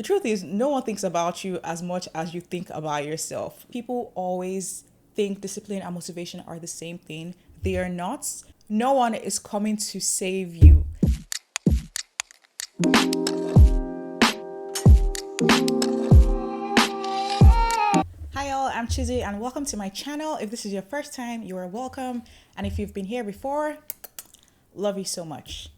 The truth is, no one thinks about you as much as you think about yourself. People always think discipline and motivation are the same thing. They are not. No one is coming to save you. Hi, y'all, I'm Chizzy, and welcome to my channel. If this is your first time, you are welcome. And if you've been here before, love you so much.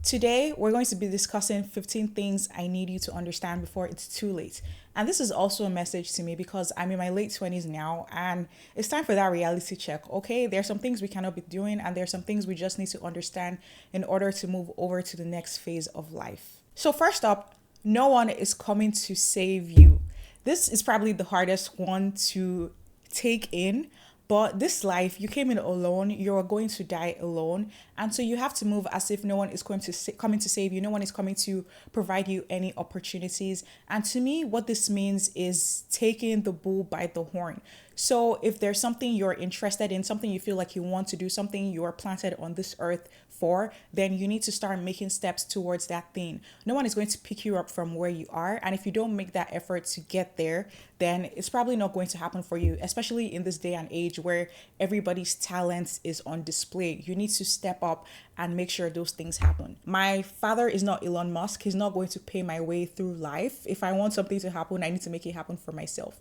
Today, we're going to be discussing 15 things I need you to understand before it's too late. And this is also a message to me because I'm in my late 20s now and it's time for that reality check. Okay, there are some things we cannot be doing and there are some things we just need to understand in order to move over to the next phase of life. So, first up, no one is coming to save you. This is probably the hardest one to take in, but this life, you came in alone, you're going to die alone. And so you have to move as if no one is going to coming to save you. No one is coming to provide you any opportunities. And to me, what this means is taking the bull by the horn. So if there's something you're interested in, something you feel like you want to do, something you are planted on this earth for, then you need to start making steps towards that thing. No one is going to pick you up from where you are. And if you don't make that effort to get there, then it's probably not going to happen for you, especially in this day and age where everybody's talent is on display. You need to step up and make sure those things happen. My father is not Elon Musk. He's not going to pay my way through life. If I want something to happen, I need to make it happen for myself.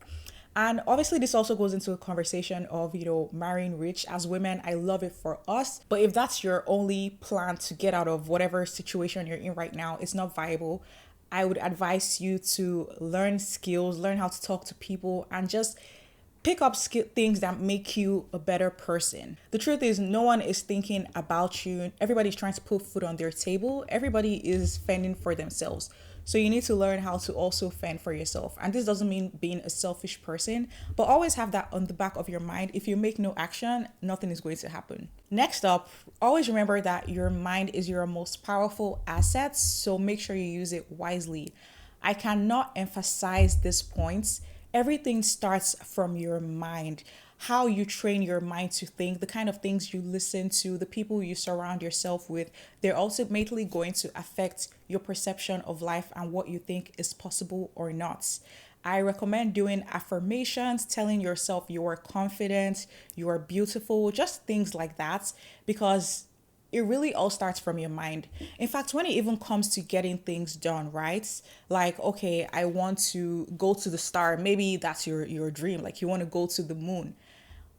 And obviously, this also goes into a conversation of, marrying rich. As women, I love it for us. But if that's your only plan to get out of whatever situation you're in right now, it's not viable. I would advise you to learn skills, learn how to talk to people, and just pick up things that make you a better person. The truth is, no one is thinking about you. Everybody's trying to put food on their table. Everybody is fending for themselves. So you need to learn how to also fend for yourself. And this doesn't mean being a selfish person, but always have that on the back of your mind. If you make no action, nothing is going to happen. Next up, always remember that your mind is your most powerful asset. So make sure you use it wisely. I cannot emphasize this point. Everything starts from your mind. How you train your mind to think, the kind of things you listen to, the people you surround yourself with, they're ultimately going to affect your perception of life and what you think is possible or not. I recommend doing affirmations, telling yourself you are confident, you are beautiful, just things like that, because it really all starts from your mind. In fact, when it even comes to getting things done, right? Like, okay, I want to go to the star. Maybe that's your dream. Like you want to go to the moon.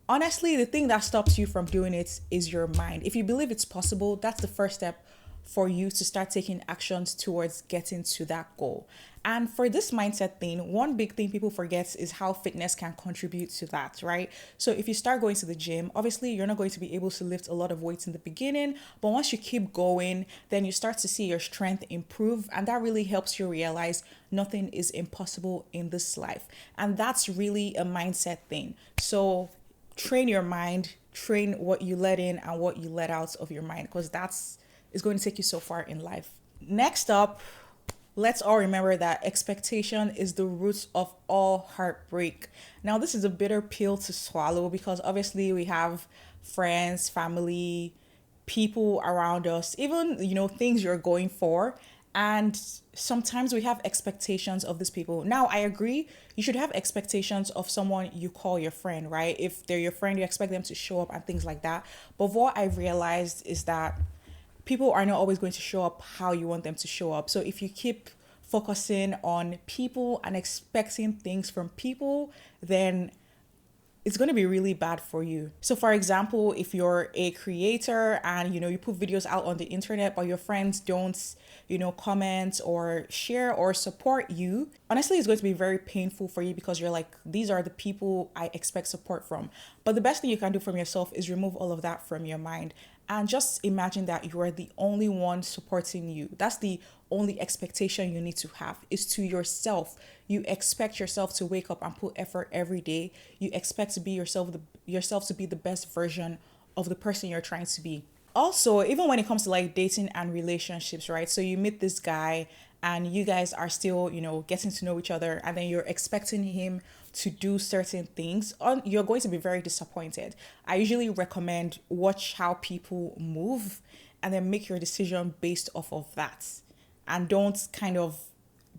Honestly, the thing that stops you from doing it is your mind. If you believe it's possible, that's the first step for you to start taking actions towards getting to that goal. And for this mindset thing, one big thing people forget is how fitness can contribute to that, right? So if you start going to the gym, obviously you're not going to be able to lift a lot of weights in the beginning, but once you keep going, then you start to see your strength improve, and that really helps you realize nothing is impossible in this life. And that's really a mindset thing. So train your mind, train what you let in and what you let out of your mind, because that's is going to take you so far in life. Next up, let's all remember that expectation is the root of all heartbreak. Now, this is a bitter pill to swallow because obviously we have friends, family, people around us, even, things you're going for. And sometimes we have expectations of these people. Now, I agree, you should have expectations of someone you call your friend, right? If they're your friend, you expect them to show up and things like that. But what I've realized is that people are not always going to show up how you want them to show up. So if you keep focusing on people and expecting things from people, then it's going to be really bad for you. So for example, if you're a creator and you put videos out on the internet but your friends don't comment or share or support you, honestly it's going to be very painful for you because you're like, these are the people I expect support from. But the best thing you can do from yourself is remove all of that from your mind and just imagine that you are the only one supporting you. That's the only expectation you need to have, is to yourself. You expect yourself to wake up and put effort every day. You expect to be yourself to be the best version of the person you're trying to be. Also, even when it comes to like dating and relationships, right? So you meet this guy and you guys are still, getting to know each other, and then you're expecting him to do certain things, you're going to be very disappointed. I usually recommend watch how people move and then make your decision based off of that. And don't kind of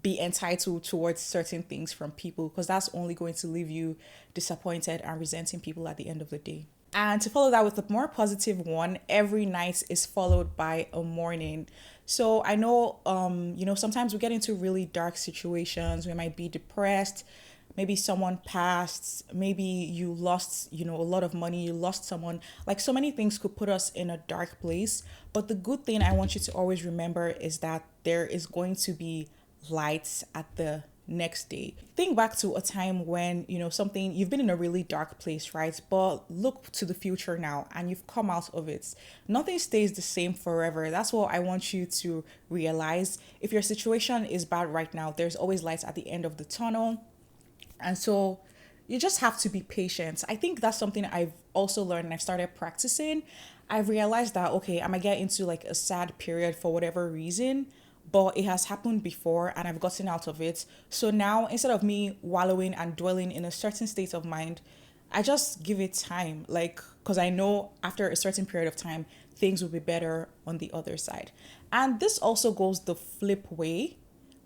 be entitled towards certain things from people, because that's only going to leave you disappointed and resenting people at the end of the day. And to follow that with a more positive one, every night is followed by a morning. So I know, sometimes we get into really dark situations. We might be depressed. Maybe someone passed. Maybe you lost, a lot of money. You lost someone. Like, so many things could put us in a dark place. But the good thing I want you to always remember is that there is going to be lights at the next day. Think back to a time when, something, you've been in a really dark place, right? But look to the future now and you've come out of it. Nothing stays the same forever. That's what I want you to realize. If your situation is bad right now, there's always lights at the end of the tunnel. And so you just have to be patient. I think that's something I've also learned and I've started practicing. I've realized that, okay, I might get into like a sad period for whatever reason, but it has happened before and I've gotten out of it. So now, instead of me wallowing and dwelling in a certain state of mind, I just give it time, like, because I know after a certain period of time, things will be better on the other side. And this also goes the flip way.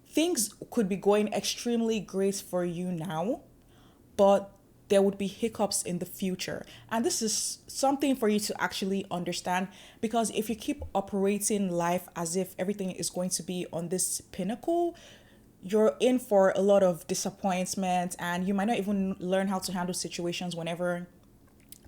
Things could be going extremely great for you now, but there would be hiccups in the future. And this is something for you to actually understand, because if you keep operating life as if everything is going to be on this pinnacle, you're in for a lot of disappointment and you might not even learn how to handle situations whenever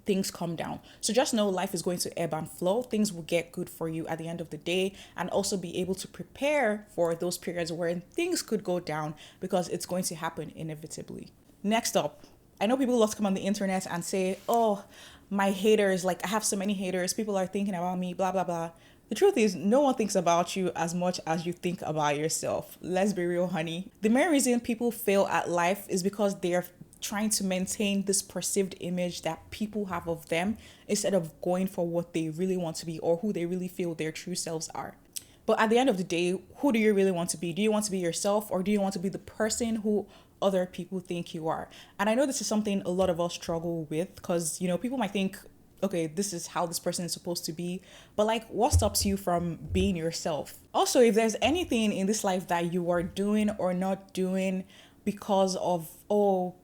things come down. So just know life is going to ebb and flow. Things will get good for you at the end of the day, and also be able to prepare for those periods where things could go down, because it's going to happen inevitably. Next up, I know people love to come on the internet and say, oh, my haters, like I have so many haters, people are thinking about me, blah, blah, blah. The truth is, no one thinks about you as much as you think about yourself. Let's be real, honey. The main reason people fail at life is because they're trying to maintain this perceived image that people have of them, instead of going for what they really want to be or who they really feel their true selves are. But at the end of the day, who do you really want to be? Do you want to be yourself, or do you want to be the person who other people think you are? And I know this is something a lot of us struggle with, because, people might think, okay, this is how this person is supposed to be. But like, what stops you from being yourself? Also, if there's anything in this life that you are doing or not doing because of, oh,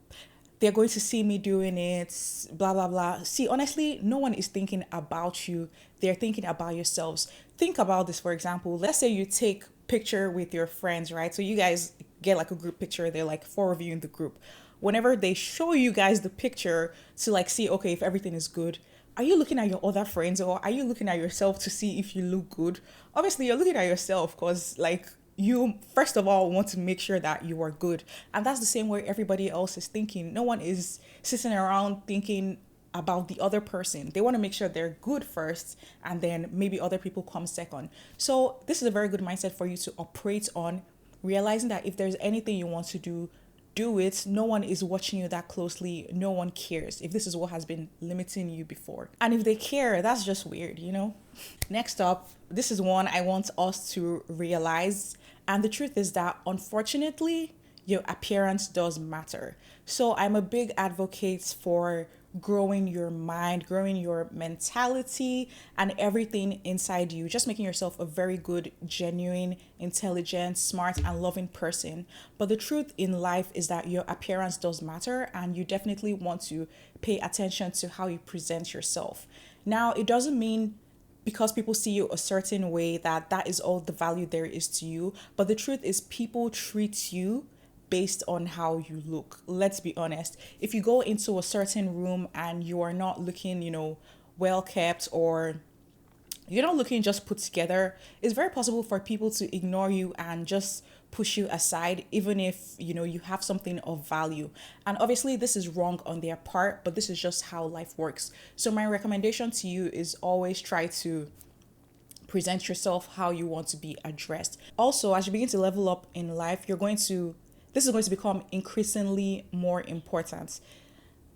they're going to see me doing it, blah, blah, blah. See, honestly, no one is thinking about you. They're thinking about yourselves. Think about this, for example. Let's say you take picture with your friends, right? So you guys get like a group picture. They're like 4 of you in the group. Whenever they show you guys the picture to like see, okay, if everything is good, are you looking at your other friends, or are you looking at yourself to see if you look good? Obviously, you're looking at yourself because like, you first of all want to make sure that you are good. And that's the same way everybody else is thinking. No one is sitting around thinking about the other person. They want to make sure they're good first, and then maybe other people come second. So this is a very good mindset for you to operate on, realizing that if there's anything you want to do, do it. No one is watching you that closely. No one cares if this is what has been limiting you before. And if they care, that's just weird, Next up, this is one I want us to realize. And the truth is that, unfortunately, your appearance does matter. So I'm a big advocate for growing your mind, growing your mentality, and everything inside you. Just making yourself a very good, genuine, intelligent, smart, and loving person. But the truth in life is that your appearance does matter, and you definitely want to pay attention to how you present yourself. Now, it doesn't mean because people see you a certain way that is all the value there is to you. But the truth is, people treat you based on how you look. Let's be honest. If you go into a certain room and you are not looking, well kept, or you're not looking just put together, it's very possible for people to ignore you and just push you aside, even if you have something of value. And obviously this is wrong on their part, but this is just how life works. So my recommendation to you is always try to present yourself how you want to be addressed. Also, as you begin to level up in life, this is going to become increasingly more important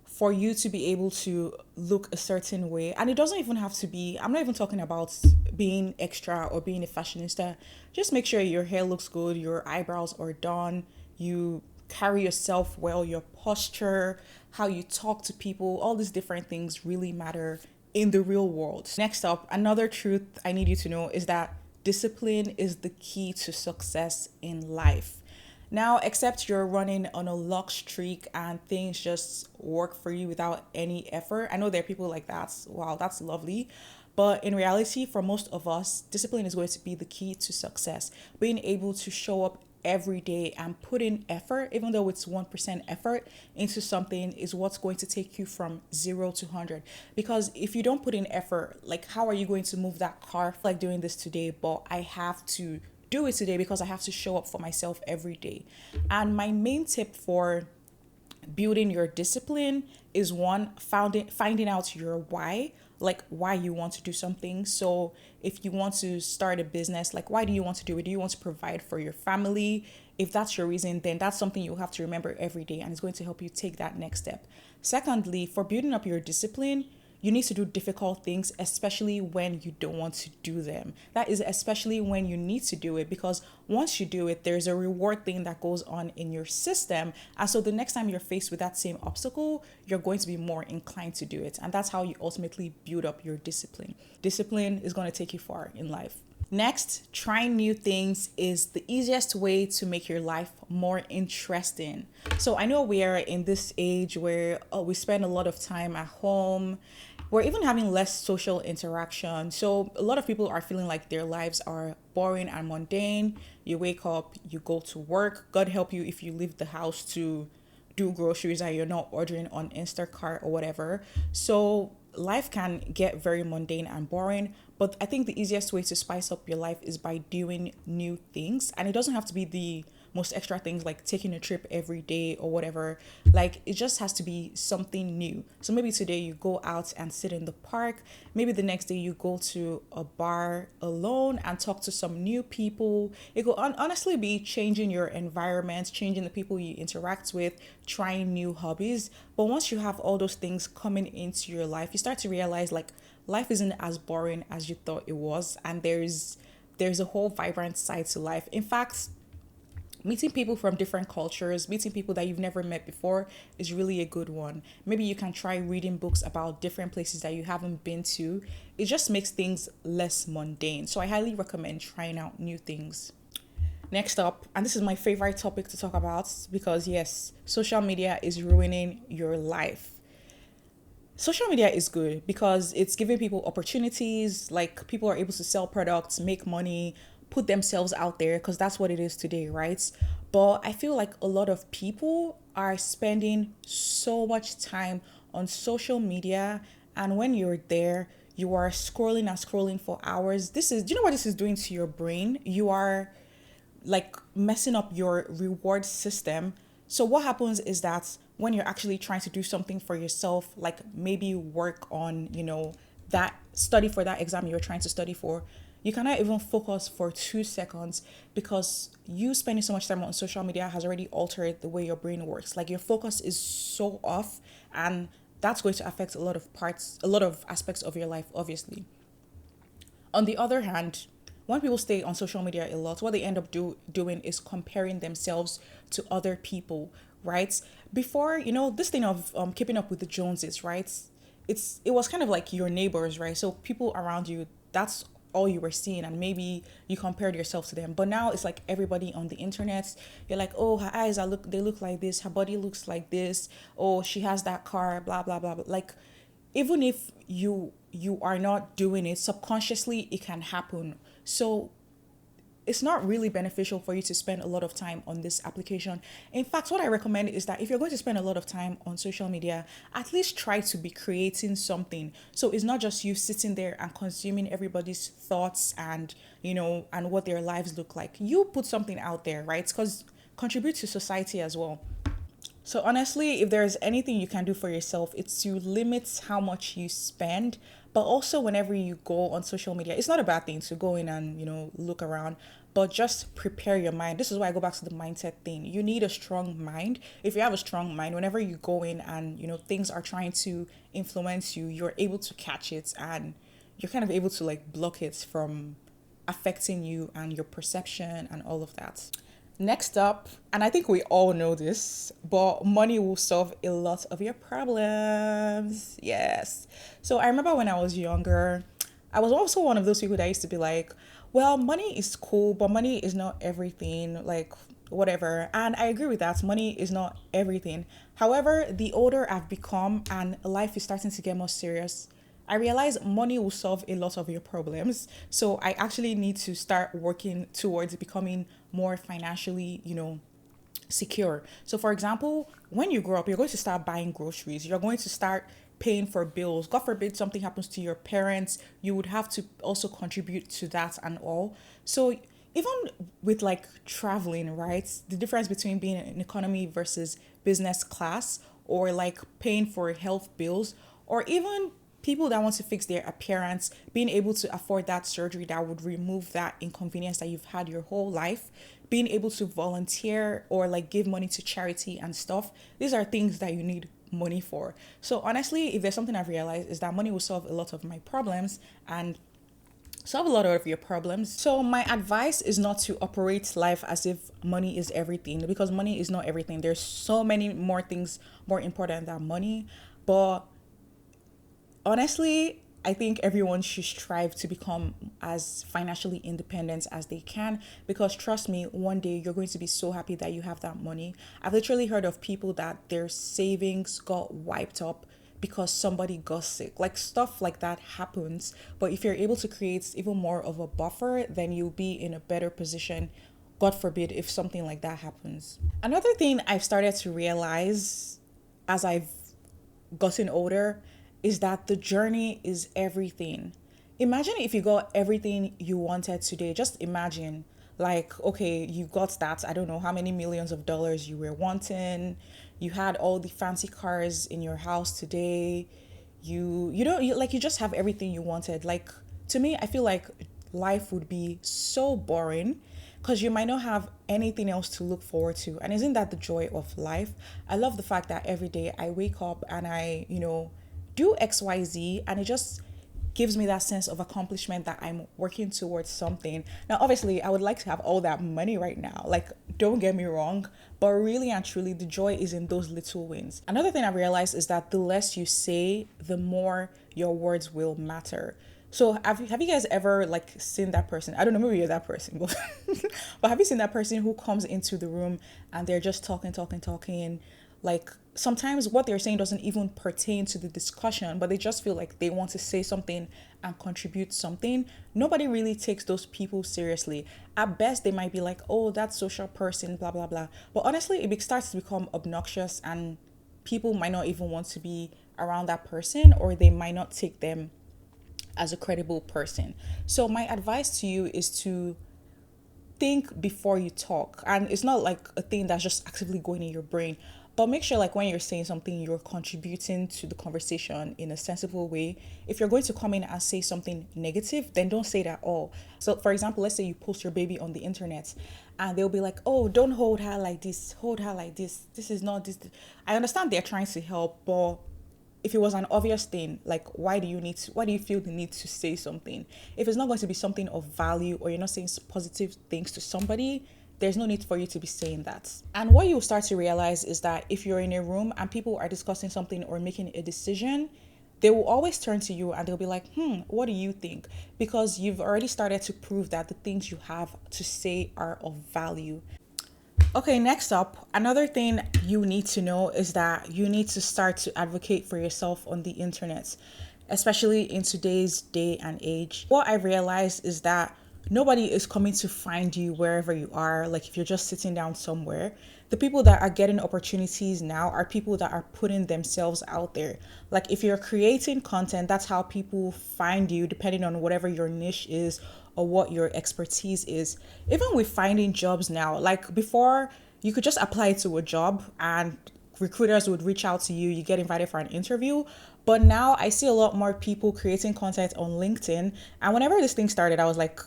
for you to be able to look a certain way. And it doesn't even have to be, I'm not even talking about being extra or being a fashionista. Just make sure your hair looks good, your eyebrows are done, you carry yourself well, your posture, how you talk to people, all these different things really matter in the real world. Next up, another truth I need you to know is that discipline is the key to success in life. Now, except you're running on a luck streak and things just work for you without any effort. I know there are people like that. Wow, that's lovely. But in reality, for most of us, discipline is going to be the key to success. Being able to show up every day and put in effort, even though it's 1% effort into something, is what's going to take you from 0 to 100. Because if you don't put in effort, like, how are you going to move that car? Like doing this today, but I have to do it today because I have to show up for myself every day. And my main tip for building your discipline is one, finding out your why, like why you want to do something. So if you want to start a business, like, why do you want to do it? Do you want to provide for your family? If that's your reason, then that's something you have to remember every day, and it's going to help you take that next step. Secondly, for building up your discipline, you need to do difficult things, especially when you don't want to do them. That is especially when you need to do it, because once you do it, there's a reward thing that goes on in your system. And so the next time you're faced with that same obstacle, you're going to be more inclined to do it. And that's how you ultimately build up your discipline. Discipline is going to take you far in life. Next, trying new things is the easiest way to make your life more interesting. So I know we are in this age where we spend a lot of time at home. We're even having less social interaction. So a lot of people are feeling like their lives are boring and mundane. You wake up, you go to work. God help you if you leave the house to do groceries and you're not ordering on Instacart or whatever. So life can get very mundane and boring, but I think the easiest way to spice up your life is by doing new things. And it doesn't have to be the most extra things like taking a trip every day or whatever. Like, it just has to be something new. So maybe today you go out and sit in the park. Maybe the next day you go to a bar alone and talk to some new people. It could honestly be changing your environment, changing the people you interact with, trying new hobbies. But once you have all those things coming into your life, you start to realize, like, life isn't as boring as you thought it was, and there's a whole vibrant side to life. In fact, meeting people from different cultures, meeting people that you've never met before is really a good one. Maybe you can try reading books about different places that you haven't been to. It just makes things less mundane. So I highly recommend trying out new things. Next up, and this is my favorite topic to talk about, because yes, social media is ruining your life. Social media is good because it's giving people opportunities. Like, people are able to sell products, make money, put themselves out there, because that's what it is today, right? But I feel like a lot of people are spending so much time on social media, and when you're there, you are scrolling and scrolling for hours. Do you know what this is doing to your brain? You are like messing up your reward system. So what happens is that when you're actually trying to do something for yourself, like maybe work on, that study for that exam you're trying to study for, you cannot even focus for 2 seconds, because you spending so much time on social media has already altered the way your brain works. Like, your focus is so off, and that's going to affect a lot of aspects of your life, obviously. On the other hand, when people stay on social media a lot, what they end up doing is comparing themselves to other people, right? Before, this thing of keeping up with the Joneses, right? It was kind of like your neighbors, right? So people around you, that's all you were seeing, and maybe you compared yourself to them. But now it's like everybody on the internet, you're like, oh, her eyes they look like this, her body looks like this, oh, she has that car, blah blah blah, blah. Like, even if you are not doing it subconsciously, it can happen. So it's not really beneficial for you to spend a lot of time on this application. In fact, what I recommend is that if you're going to spend a lot of time on social media, at least try to be creating something. So it's not just you sitting there and consuming everybody's thoughts and, and what their lives look like. You put something out there, right? Because contribute to society as well. So honestly, if there's anything you can do for yourself, it's to limit how much you spend. But also, whenever you go on social media, it's not a bad thing to go in and, look around, but just prepare your mind. This is why I go back to the mindset thing. You need a strong mind. If you have a strong mind, whenever you go in and, things are trying to influence you, you're able to catch it, and you're kind of able to like block it from affecting you and your perception and all of that. Next up, and I think we all know this, but money will solve a lot of your problems. Yes. So I remember when I was younger, I was also one of those people that used to be like, well, money is cool, but money is not everything. Like, whatever. And I agree with that. Money is not everything. However, the older I've become and life is starting to get more serious, I realize money will solve a lot of your problems. So I actually need to start working towards becoming more financially, secure. So, for example, when you grow up, you're going to start buying groceries. You're going to start paying for bills. God forbid something happens to your parents, you would have to also contribute to that and all. So, even with like traveling, right? The difference between being in economy versus business class, or like paying for health bills, or even people that want to fix their appearance, being able to afford that surgery that would remove that inconvenience that you've had your whole life, being able to volunteer or like give money to charity and stuff. These are things that you need money for. So honestly, if there's something I've realized, is that money will solve a lot of my problems and solve a lot of your problems. So my advice is not to operate life as if money is everything, because money is not everything. There's so many more things more important than money. But honestly, I think everyone should strive to become as financially independent as they can, because trust me, one day you're going to be so happy that you have that money. I've literally heard of people that their savings got wiped up because somebody got sick. Like stuff like that happens. But if you're able to create even more of a buffer, then you'll be in a better position, God forbid, if something like that happens. Another thing I've started to realize as I've gotten older is that the journey is everything. Imagine if you got everything you wanted today. Just imagine, like, okay, you got that, I don't know how many millions of dollars you were wanting. You had all the fancy cars in your house today. You don't you, like, you just have everything you wanted. Like, to me, I feel like life would be so boring because you might not have anything else to look forward to. And isn't that the joy of life? I love the fact that every day I wake up and I, do XYZ, and it just gives me that sense of accomplishment that I'm working towards something. Now, obviously, I would like to have all that money right now. Like, don't get me wrong, but really and truly, the joy is in those little wins. Another thing I realized is that the less you say, the more your words will matter. So have you guys ever like seen that person? I don't know, maybe you're that person, but but have you seen that person who comes into the room and they're just talking, like sometimes what they're saying doesn't even pertain to the discussion, but they just feel like they want to say something and contribute something. Nobody really takes those people seriously. At best, they might be like, oh, that social person, blah, blah, blah. But honestly, starts to become obnoxious and people might not even want to be around that person, or they might not take them as a credible person. So my advice to you is to think before you talk. And it's not like a thing that's just actively going in your brain, but make sure like when you're saying something, you're contributing to the conversation in a sensible way. If you're going to come in and say something negative, then don't say it at all. So for example, let's say you post your baby on the internet and they'll be like, oh, don't hold her like this, hold her like this. This is not this. I understand they're trying to help, but if it was an obvious thing, like why do you feel the need to say something? If it's not going to be something of value, or you're not saying positive things to somebody, there's no need for you to be saying that. And what you'll start to realize is that if you're in a room and people are discussing something or making a decision, they will always turn to you and they'll be like, what do you think? Because you've already started to prove that the things you have to say are of value. Okay, next up, another thing you need to know is that you need to start to advocate for yourself on the internet, especially in today's day and age. What I realized is that nobody is coming to find you wherever you are. Like if you're just sitting down somewhere, the people that are getting opportunities now are people that are putting themselves out there. Like if you're creating content, that's how people find you, depending on whatever your niche is or what your expertise is. Even with finding jobs now, like before, you could just apply to a job and recruiters would reach out to you, you get invited for an interview. But now I see a lot more people creating content on LinkedIn. And whenever this thing started, I was like,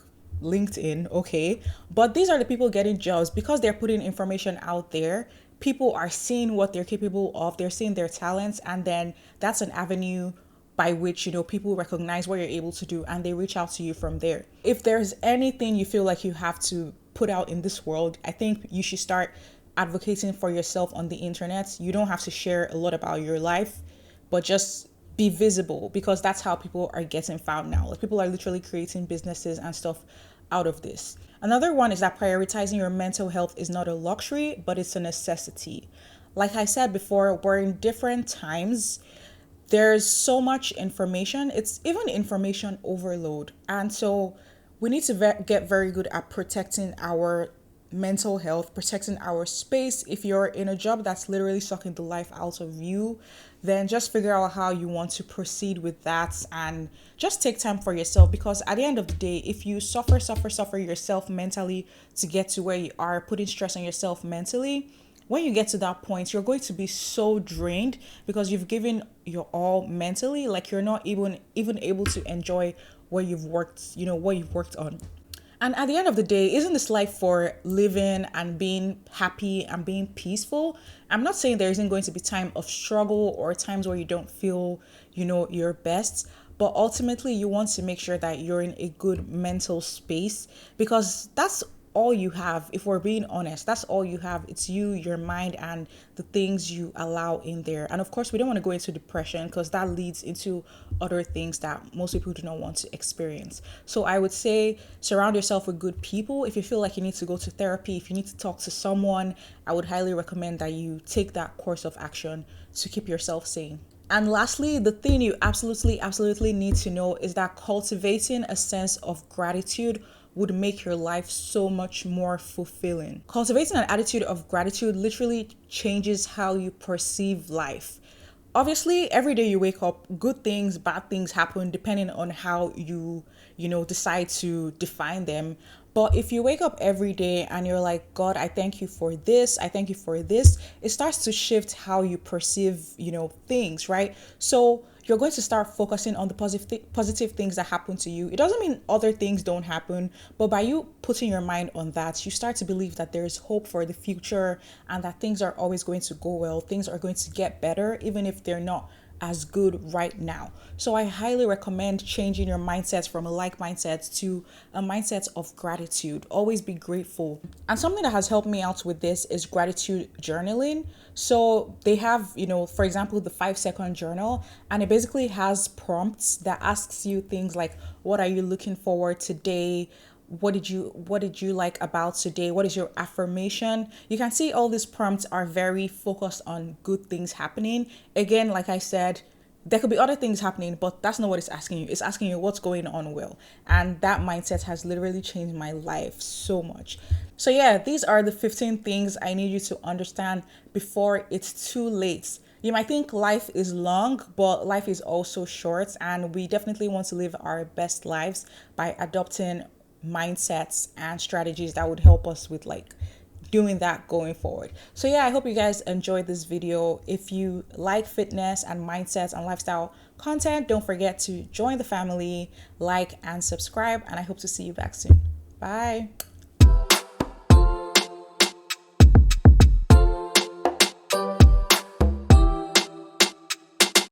LinkedIn, okay. But these are the people getting jobs because they're putting information out there. People are seeing what they're capable of, they're seeing their talents, and then that's an avenue by which, people recognize what you're able to do and they reach out to you from there. If there's anything you feel like you have to put out in this world, I think you should start advocating for yourself on the internet. You don't have to share a lot about your life, but just be visible, because that's how people are getting found now. Like people are literally creating businesses and stuff out of this. Another one is that prioritizing your mental health is not a luxury, but it's a necessity. Like I said before, we're in different times. There's so much information. It's even information overload. And so we need to get very good at protecting our mental health, protecting our space. If you're in a job that's literally sucking the life out of you, then just figure out how you want to proceed with that and just take time for yourself. Because at the end of the day, if you suffer yourself mentally to get to where you are, putting stress on yourself mentally, when you get to that point, you're going to be so drained because you've given your all mentally, like you're not even able to enjoy what you've worked, what you've worked on. And at the end of the day, isn't this life for living and being happy and being peaceful? I'm not saying there isn't going to be time of struggle or times where you don't feel, your best, but ultimately you want to make sure that you're in a good mental space, because that's all you have. If we're being honest, that's all you have. It's you, your mind, and the things you allow in there. And of course, we don't want to go into depression because that leads into other things that most people do not want to experience. So I would say surround yourself with good people. If you feel like you need to go to therapy, if you need to talk to someone, I would highly recommend that you take that course of action to keep yourself sane. And lastly, the thing you absolutely need to know is that cultivating a sense of gratitude would make your life so much more fulfilling. Cultivating an attitude of gratitude literally changes how you perceive life. Obviously, every day you wake up, good things, bad things happen depending on how you decide to define them. But if you wake up every day and you're like, God, I thank you for this, I thank you for this, it starts to shift how you perceive, things, right? So you're going to start focusing on the positive things that happen to you. It doesn't mean other things don't happen, but by you putting your mind on that, you start to believe that there is hope for the future and that things are always going to go well. Things are going to get better, even if they're not as good right now. So I highly recommend changing your mindset from a like mindset to a mindset of gratitude. Always be grateful. And something that has helped me out with this is gratitude journaling. So they have, for example, the 5-second journal, and it basically has prompts that asks you things like, what are you looking forward today? What did you like about today? What is your affirmation? You can see all these prompts are very focused on good things happening. Again, like I said, there could be other things happening, but that's not what it's asking you. It's asking you what's going on well. And that mindset has literally changed my life so much. So yeah, these are the 15 things I need you to understand before it's too late. You might think life is long, but life is also short, and we definitely want to live our best lives by adopting mindsets and strategies that would help us with doing that going forward. So yeah, I hope you guys enjoyed this video. If you like fitness and mindsets and lifestyle content, don't forget to join the family, like and subscribe, and I hope to see you back soon. Bye.